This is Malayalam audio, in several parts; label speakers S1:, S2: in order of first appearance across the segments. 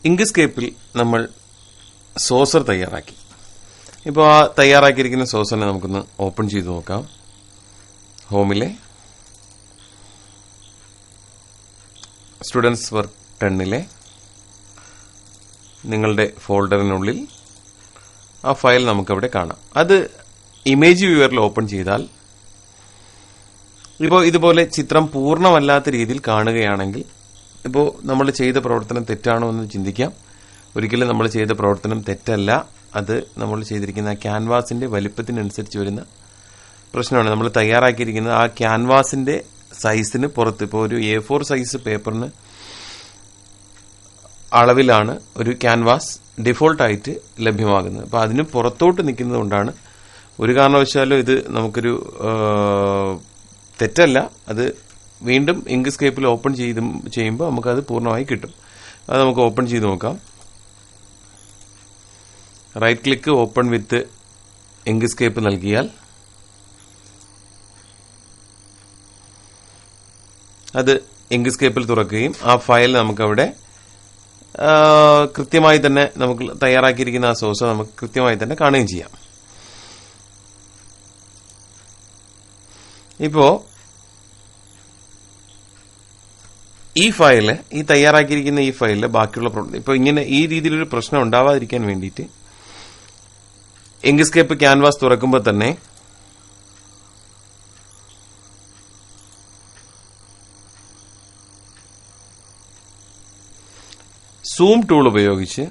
S1: ഇങ്ക്സ്കേപ്പിൽ നമ്മൾ സോസർ തയ്യാറാക്കി. ഇപ്പോൾ ആ തയ്യാറാക്കിയിരിക്കുന്ന സോസറിനെ നമുക്കൊന്ന് ഓപ്പൺ ചെയ്ത് നോക്കാം. ഹോമിലെ സ്റ്റുഡൻസ് വർക്ക് 10 നിങ്ങളുടെ ഫോൾഡറിനുള്ളിൽ ആ ഫയൽ നമുക്കവിടെ കാണാം. അത് ഇമേജ് വ്യൂവറിൽ ഓപ്പൺ ചെയ്താൽ ഇപ്പോൾ ഇതുപോലെ ചിത്രം പൂർണ്ണമല്ലാത്ത രീതിയിൽ കാണുകയാണെങ്കിൽ ഇപ്പോൾ നമ്മൾ ചെയ്ത പ്രവർത്തനം തെറ്റാണോ എന്ന് ചിന്തിക്കാം. ഒരിക്കലും നമ്മൾ ചെയ്ത പ്രവർത്തനം തെറ്റല്ല. അത് നമ്മൾ ചെയ്തിരിക്കുന്ന ക്യാൻവാസിന്റെ വലിപ്പത്തിനനുസരിച്ച് വരുന്ന പ്രശ്നമാണ്. നമ്മൾ തയ്യാറാക്കിയിരിക്കുന്നത് ആ ക്യാൻവാസിന്റെ സൈസിന് പുറത്ത്. ഇപ്പോൾ ഒരു A4 സൈസ് പേപ്പറിന് അളവിലാണ് ഒരു ക്യാൻവാസ് ഡിഫോൾട്ടായിട്ട് ലഭ്യമാകുന്നത്. അപ്പോൾ അതിന് പുറത്തോട്ട് നിൽക്കുന്നതുകൊണ്ടാണ്. ഒരു കാരണവശാലും ഇത് നമുക്കൊരു തെറ്റല്ല. അത് വീണ്ടും ഇങ്ക്സ്കേപ്പിൽ ഓപ്പൺ ചെയ്യുമ്പോൾ നമുക്കത് പൂർണ്ണമായി കിട്ടും. അത് നമുക്ക് ഓപ്പൺ ചെയ്ത് നോക്കാം. Right click open with Inkscape നൽകിയാൽ അത് ഇങ്ക്സ്കേപ്പിൽ തുറക്കുകയും ആ ഫയൽ നമുക്കവിടെ കൃത്യമായി തന്നെ നമുക്ക് തയ്യാറാക്കിയിരിക്കുന്ന ആ സോഴ്സ് നമുക്ക് കൃത്യമായി തന്നെ കാണുകയും ചെയ്യാം. ഇപ്പോ ഈ ഫയല്, ഈ തയ്യാറാക്കിയിരിക്കുന്ന ഈ ഫയലില് ബാക്കിയുള്ള ഇപ്പൊ ഇങ്ങനെ ഈ രീതിയിലൊരു പ്രശ്നം ഉണ്ടാവാതിരിക്കാൻ വേണ്ടിയിട്ട് ഇങ്ക്സ്കേപ്പ് ക്യാൻവാസ് തുറക്കുമ്പോൾ തന്നെ സൂം ടൂൾ ഉപയോഗിച്ച്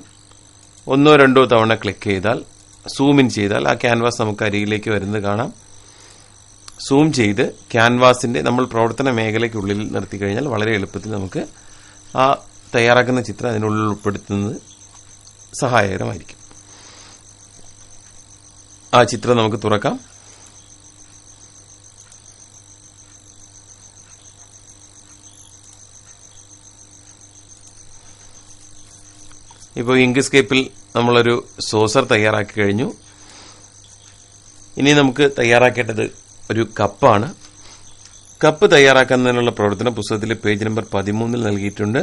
S1: 1-2 തവണ ക്ലിക്ക് ചെയ്താൽ, സൂം ഇൻ ചെയ്താൽ ആ ക്യാൻവാസ് നമുക്ക് അരികിലേക്ക് വരുന്നത് കാണാം. സൂം ചെയ്ത് ക്യാൻവാസിന്റെ നമ്മൾ പ്രവർത്തന മേഖലയ്ക്കുള്ളിൽ നിർത്തി കഴിഞ്ഞാൽ വളരെ എളുപ്പത്തിൽ നമുക്ക് ആ തയ്യാറാക്കുന്ന ചിത്രം അതിനുള്ളിൽ ഉൾപ്പെടുത്തുന്നത് സഹായകരമായിരിക്കും. ആ ചിത്രം നമുക്ക് തുറക്കാം. ഇപ്പോൾ ഇങ്ക്സ്കേപ്പിൽ നമ്മളൊരു സോസർ തയ്യാറാക്കി കഴിഞ്ഞു. ഇനി നമുക്ക് തയ്യാറാക്കേണ്ടത് ഒരു കപ്പാണ്. കപ്പ് തയ്യാറാക്കുന്നതിനുള്ള പ്രവർത്തനം പുസ്തകത്തിലെ പേജ് നമ്പർ 13 നൽകിയിട്ടുണ്ട്.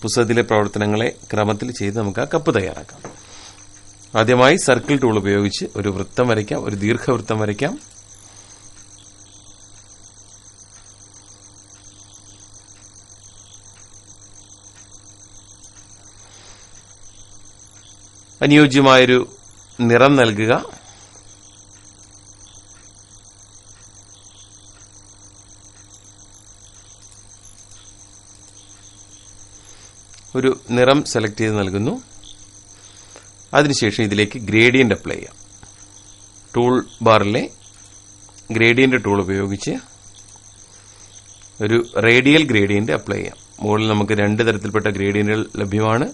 S1: പുസ്തകത്തിലെ പ്രവർത്തനങ്ങളെ ക്രമത്തിൽ ചെയ്ത് നമുക്ക് ആ കപ്പ് തയ്യാറാക്കാം. ആദ്യമായി സർക്കിൾ ടൂൾ ഉപയോഗിച്ച് ഒരു വൃത്തം വരയ്ക്കാം, ഒരു ദീർഘവൃത്തം വരയ്ക്കാം. അനുയോജ്യമായൊരു നിറം നൽകുക. ഒരു നിറം സെലക്ട് ചെയ്ത് നൽകുന്നു. അതിനുശേഷം ഇതിലേക്ക് ഗ്രേഡിയന്റ് അപ്ലൈ ചെയ്യാം. ടൂൾ ബാറിലെ ഗ്രേഡിയന്റ് ടൂൾ ഉപയോഗിച്ച് ഒരു റേഡിയൽ ഗ്രേഡിയന്റ് അപ്ലൈ ചെയ്യാം. മുകളിൽ നമുക്ക് 2 തരത്തിൽപ്പെട്ട ഗ്രേഡിയന്റുകൾ ലഭ്യമാണ്.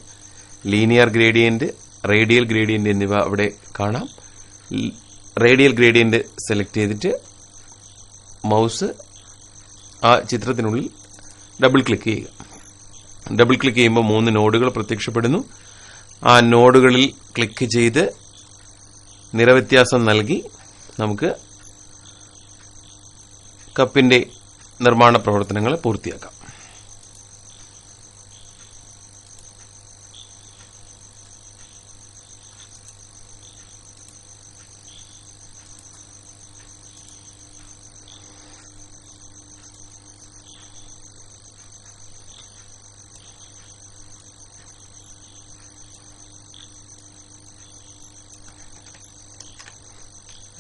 S1: ലീനിയർ ഗ്രേഡിയന്റ്, റേഡിയൽ ഗ്രേഡിയന്റ് എന്നിവ അവിടെ കാണാം. റേഡിയൽ ഗ്രേഡിയന്റ് സെലക്ട് ചെയ്തിട്ട് മൗസ് ആ ചിത്രത്തിനുള്ളിൽ ഡബിൾ ക്ലിക്ക് ചെയ്യുക. ഡബിൾ ക്ലിക്ക് ചെയ്യുമ്പോൾ 3 നോഡുകൾ പ്രത്യക്ഷപ്പെടുന്നു. ആ നോഡുകളിൽ ക്ലിക്ക് ചെയ്ത് നിറവ്യത്യാസം നൽകി നമുക്ക് കപ്പിന്റെ നിർമ്മാണ പ്രവർത്തനങ്ങൾ പൂർത്തിയാക്കാം.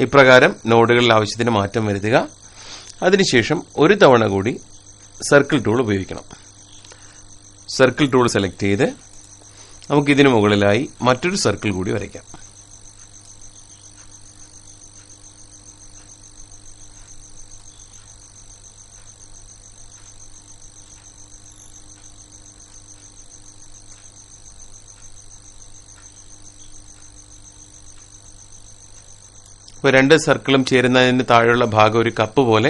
S1: ഇപ്രകാരം നോഡുകളിൽ ആവശ്യത്തിന് മാറ്റം വരുത്തുക. അതിനുശേഷം ഒരു തവണ കൂടി സർക്കിൾ ടൂൾ ഉപയോഗിക്കണം. സർക്കിൾ ടൂൾ സെലക്ട് ചെയ്ത് നമുക്ക് ഇതിനു മുകളിലായി മറ്റൊരു സർക്കിൾ കൂടി വരയ്ക്കാം. ഇപ്പോൾ 2 സർക്കിളും ചേരുന്നതിന് താഴെയുള്ള ഭാഗം ഒരു കപ്പ് പോലെ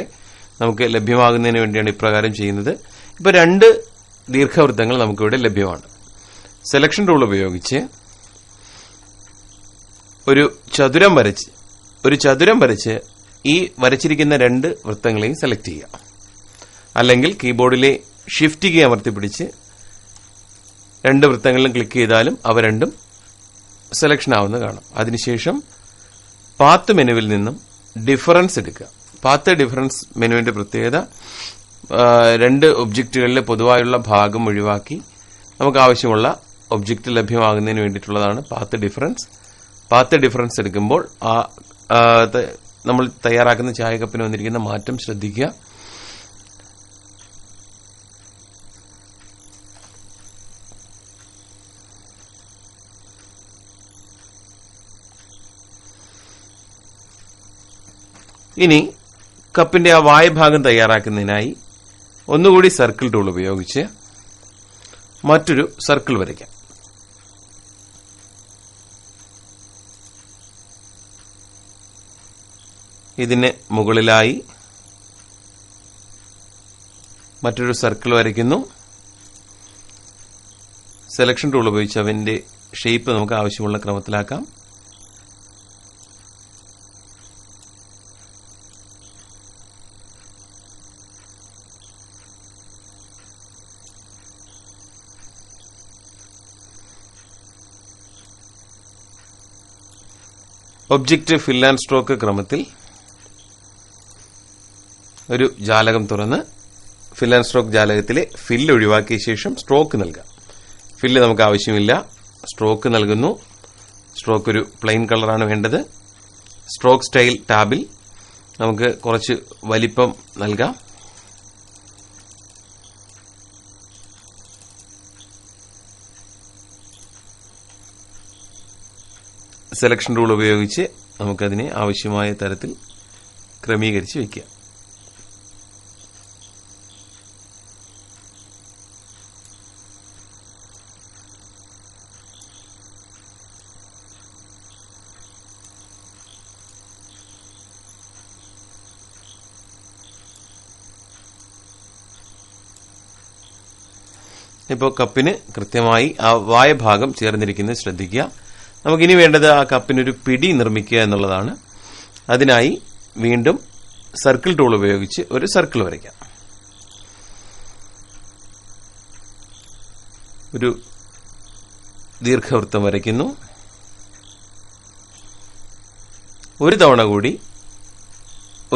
S1: നമുക്ക് ലഭ്യമാകുന്നതിന് വേണ്ടിയാണ് ഇപ്രകാരം ചെയ്യുന്നത്. ഇപ്പോൾ 2 ദീർഘവൃത്തങ്ങൾ നമുക്കിവിടെ ലഭ്യമാണ്. സെലക്ഷൻ ടൂൾ ഉപയോഗിച്ച് ഒരു ചതുരം വരച്ച് ഈ വരച്ചിരിക്കുന്ന 2 വൃത്തങ്ങളെയും സെലക്ട് ചെയ്യുക. അല്ലെങ്കിൽ കീബോർഡിലെ ഷിഫ്റ്റ് കീ അമർത്തി പിടിച്ച് രണ്ട് വൃത്തങ്ങളിലും ക്ലിക്ക് ചെയ്താലും അവ രണ്ടും സെലക്ഷൻ ആവുന്ന കാണാം. അതിനുശേഷം പാത്ത് മെനുവിൽ നിന്നും ഡിഫറൻസ് എടുക്കുക. പാത്ത് ഡിഫറൻസ് മെനുവിന്റെ പ്രത്യേകത രണ്ട് ഒബ്ജക്റ്റുകളിലെ പൊതുവായുള്ള ഭാഗം ഒഴിവാക്കി നമുക്ക് ആവശ്യമുള്ള ഒബ്ജക്റ്റ് ലഭ്യമാകുന്നതിന് വേണ്ടിയിട്ടുള്ളതാണ് പാത്ത് ഡിഫറൻസ്. പാത്ത് ഡിഫറൻസ് എടുക്കുമ്പോൾ നമ്മൾ തയ്യാറാക്കുന്ന ചായക്കപ്പിന് വന്നിരിക്കുന്ന മാറ്റം ശ്രദ്ധിക്കുക. ഇനി കപ്പിന്റെ ആ വായഭാഗം തയ്യാറാക്കുന്നതിനായി ഒന്നുകൂടി സർക്കിൾ ടൂൾ ഉപയോഗിച്ച് മറ്റൊരു സർക്കിൾ വരയ്ക്കാം. ഇതിന് മുകളിലായി മറ്റൊരു സർക്കിൾ വരയ്ക്കുന്നു. സെലക്ഷൻ ടൂൾ ഉപയോഗിച്ച് അവന്റെ ഷേപ്പ് നമുക്ക് ആവശ്യമുള്ള ക്രമത്തിലാക്കാം. ഒബ്ജക്റ്റ് ഫിൽ ആൻഡ് സ്ട്രോക്ക് ക്രമത്തിൽ ഒരു ജാലകം തുറന്ന് ഫിൽ ആൻഡ് സ്ട്രോക്ക് ജാലകത്തിലെ ഫില്ല് ഒഴിവാക്കിയ ശേഷം സ്ട്രോക്ക് നൽകാം. ഫില്ല് നമുക്ക് ആവശ്യമില്ല, സ്ട്രോക്ക് നൽകുന്നു. സ്ട്രോക്ക് ഒരു പ്ലെയിൻ കളറാണ് വേണ്ടത്. സ്ട്രോക്ക് സ്റ്റൈൽ ടാബിൽ നമുക്ക് കുറച്ച് വലിപ്പം നൽകാം. സെലക്ഷൻ ടൂൾ ഉപയോഗിച്ച് നമുക്കതിനെ ആവശ്യമായ തരത്തിൽ ക്രമീകരിച്ച് വയ്ക്കുക. ഇപ്പോൾ കപ്പിന് കൃത്യമായി ആ വായഭാഗം ചേർന്നിരിക്കുന്നത് ശ്രദ്ധിക്കുക. നമുക്കിനി വേണ്ടത് ആ കപ്പിനൊരു പിടി നിർമ്മിക്കുക എന്നുള്ളതാണ്. അതിനായി വീണ്ടും സർക്കിൾ ടൂൾ ഉപയോഗിച്ച് ഒരു സർക്കിൾ വരയ്ക്കാം. ഒരു ദീർഘവൃത്തം വരയ്ക്കുന്നു. ഒരു തവണ കൂടി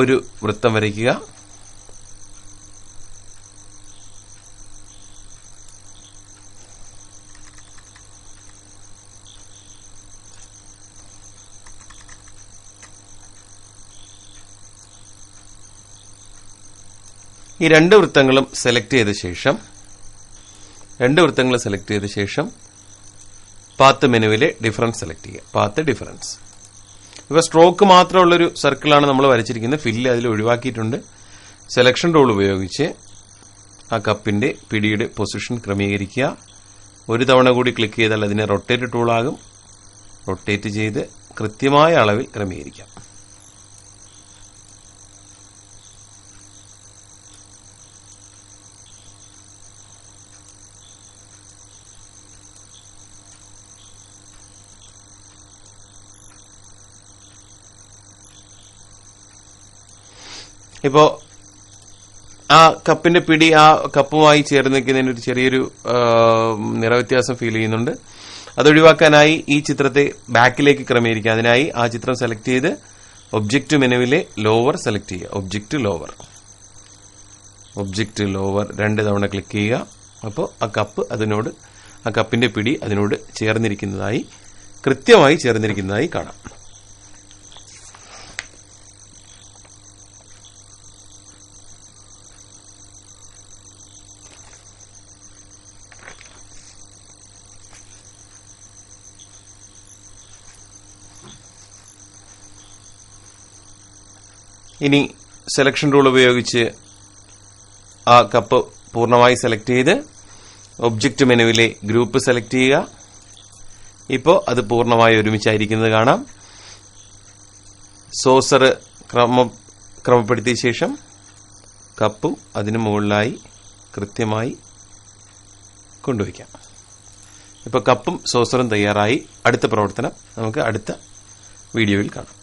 S1: ഒരു വൃത്തം വരയ്ക്കുക. ഈ രണ്ട് വൃത്തങ്ങളും സെലക്ട് ചെയ്ത ശേഷം പാത്ത് മെനുവിലെ ഡിഫറൻസ് സെലക്ട് ചെയ്യുക. Path difference. ഇപ്പോൾ സ്ട്രോക്ക് മാത്രമുള്ളൊരു സർക്കിളാണ് നമ്മൾ വരച്ചിരിക്കുന്നത്. ഫില്ല് അതിൽ ഒഴിവാക്കിയിട്ടുണ്ട്. സെലക്ഷൻ ടൂൾ ഉപയോഗിച്ച് ആ കപ്പിന്റെ പിടിയുടെ പൊസിഷൻ ക്രമീകരിക്കുക. ഒരു തവണ കൂടി ക്ലിക്ക് ചെയ്താൽ അതിനെ റൊട്ടേറ്റ് ടൂളാകും. റൊട്ടേറ്റ് ചെയ്ത് കൃത്യമായ അളവിൽ ക്രമീകരിക്കാം. ഇപ്പോ ആ കപ്പിന്റെ പിടി ആ കപ്പുമായി ചേർന്ന് നിൽക്കുന്നതിന് ഒരു ചെറിയൊരു നിറവ്യത്യാസം ഫീൽ ചെയ്യുന്നുണ്ട്. അതൊഴിവാക്കാനായി ഈ ചിത്രത്തെ ബാക്കിലേക്ക് ക്രമീകരിക്കുക. അതിനായി ആ ചിത്രം സെലക്ട് ചെയ്ത് ഒബ്ജക്റ്റ് മെനുവിലെ ലോവർ സെലക്ട് ചെയ്യുക. ഒബ്ജക്റ്റ് ലോവർ 2 തവണ ക്ലിക്ക് ചെയ്യുക. അപ്പോൾ ആ കപ്പിന്റെ പിടി അതിനോട് കൃത്യമായി ചേർന്നിരിക്കുന്നതായി കാണാം. ഇനി സെലക്ഷൻ ടൂൾ ഉപയോഗിച്ച് ആ കപ്പ് പൂർണ്ണമായി സെലക്ട് ചെയ്ത് ഒബ്ജക്റ്റ് മെനുവിലെ ഗ്രൂപ്പ് സെലക്ട് ചെയ്യുക. ഇപ്പോൾ അത് പൂർണ്ണമായി ഒരുമിച്ചായിരിക്കുന്നത് കാണാം. സോസർ ക്രമപ്പെടുത്തിയ ശേഷം കപ്പും അതിന് മുകളിലായി കൃത്യമായി കൊണ്ടുവയ്ക്കാം. ഇപ്പോൾ കപ്പും സോസറും തയ്യാറായി. അടുത്ത പ്രവർത്തനം നമുക്ക് അടുത്ത വീഡിയോയിൽ കാണാം.